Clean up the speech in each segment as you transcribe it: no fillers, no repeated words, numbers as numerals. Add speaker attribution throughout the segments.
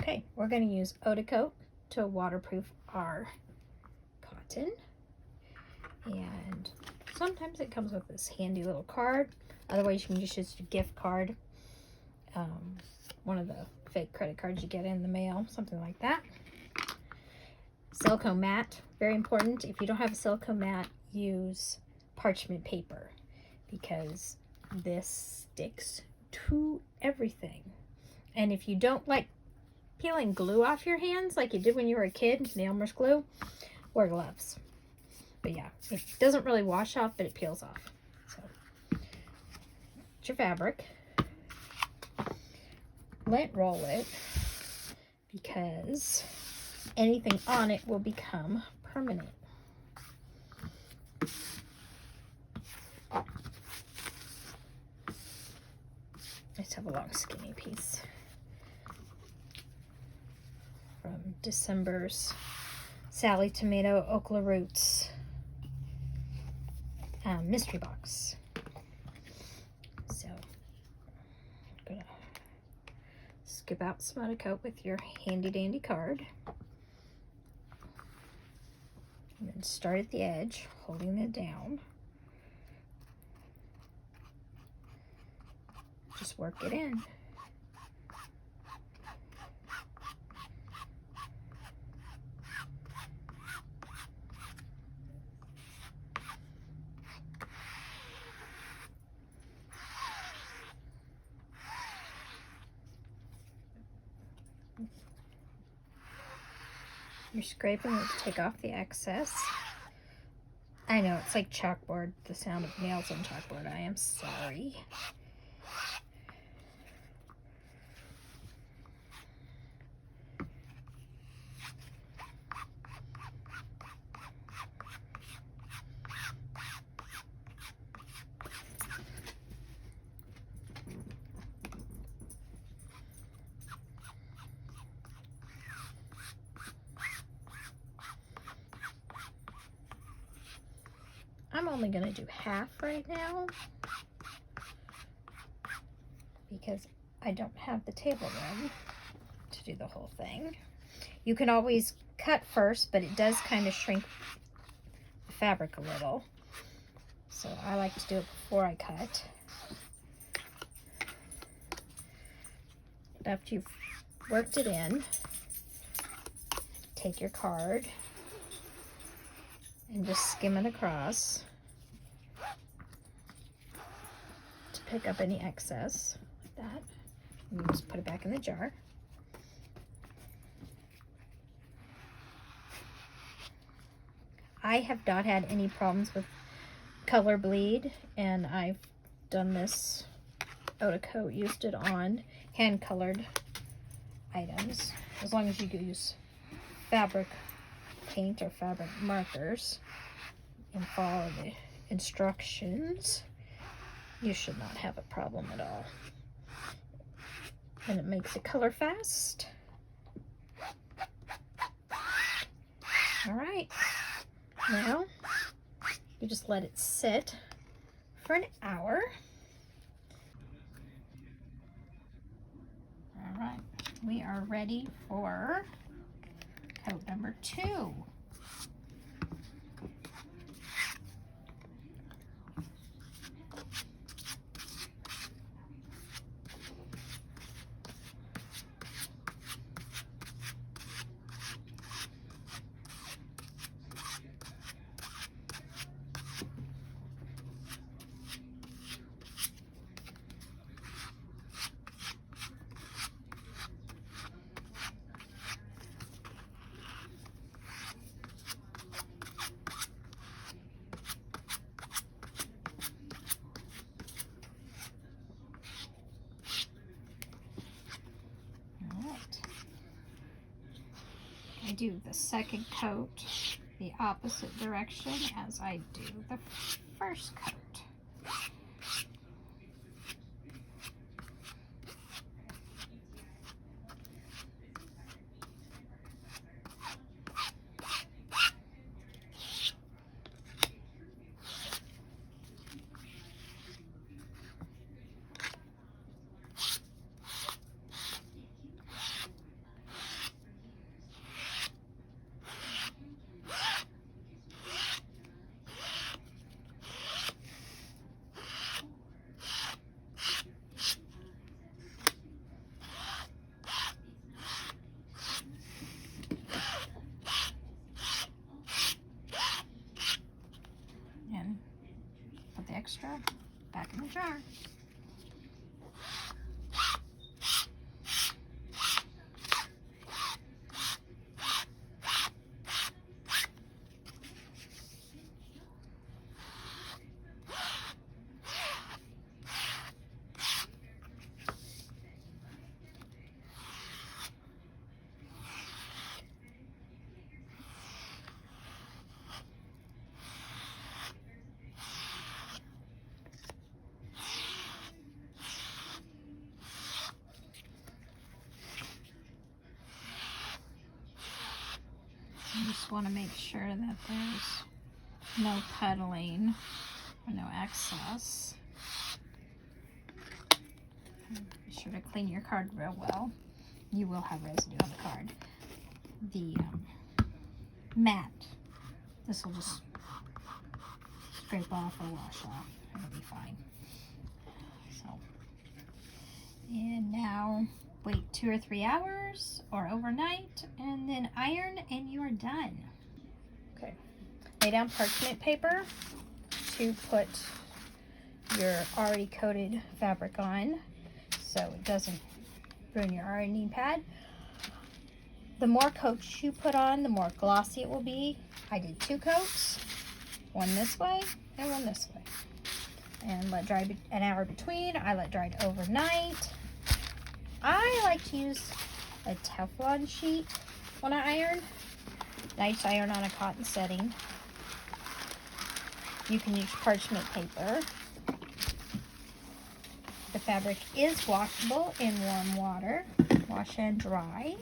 Speaker 1: Okay, we're going to use OdiCoat to waterproof our cotton. And sometimes it comes with this handy little card. Otherwise, you can just use a gift card. One of the fake credit cards you get in the mail, something like that. Silicone mat, very important. If you don't have a silicone mat, use parchment paper because this sticks to everything. And if you don't like peeling glue off your hands like you did when you were a kid, the Elmer's glue, wear gloves. But yeah, it doesn't really wash off, but it peels off. So, it's your fabric. Lint roll it because anything on it will become permanent. Let's have a long skinny piece from December's Sally Tomato Oklaroots mystery box. So I'm gonna scoop out some OdiCoat with your handy dandy card. And then start at the edge, holding it down. Just work it in. You're scraping it to take off the excess. I know, it's like chalkboard, the sound of nails on chalkboard. I am sorry. I'm only going to do half right now because I don't have the table room to do the whole thing. You can always cut first, but it does kind of shrink the fabric a little. So I like to do it before I cut. After you've worked it in, take your card and just skim it across to pick up any excess like that. And you just put it back in the jar. I have not had any problems with color bleed, and I've done this OdiCoat, used it on hand colored items, as long as you use fabric paint or fabric markers and follow the instructions, you should not have a problem at all. And it makes it color fast. All right, now you just let it sit for an hour. All right, we are ready for coat number 2. I do the second coat the opposite direction as I do the first coat. extra back in the jar. You just want to make sure that there's no puddling or no excess. Be sure to clean your card real well. You will have residue on the card. The mat, this will just scrape off or wash off. It'll be fine. So, and now wait 2 or 3 hours or overnight, and then iron, and you are done. Okay, lay down parchment paper to put your already coated fabric on so it doesn't ruin your ironing pad. The more coats you put on, the more glossy it will be. I did 2 coats, one this way and one this way, and let dry an hour between. I let dry it overnight. I like to use a Teflon sheet when I iron. Nice iron on a cotton setting. You can use parchment paper. The fabric is washable in warm water. Wash and dry.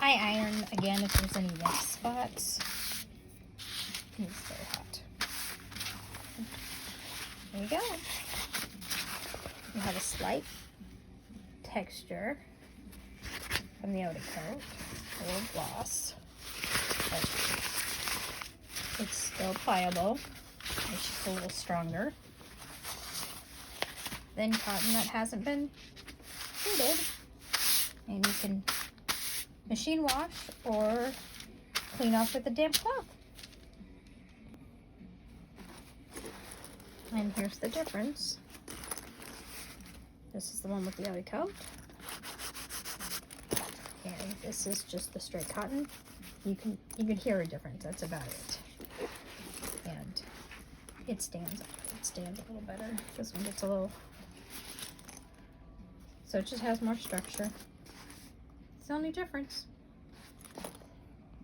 Speaker 1: I iron again if there's any wet spots. It's very hot. There you go. You have a slight texture from the OdiCoat, a little gloss, but it's still pliable. It's just a little stronger than cotton that hasn't been treated, and you can machine wash or clean off with a damp cloth. And here's the difference. This is the one with the OdiCoat, and this is just the straight cotton. You can hear a difference. That's about it. And it stands up. It stands a little better. This one gets a little, so it just has more structure. It's the only difference.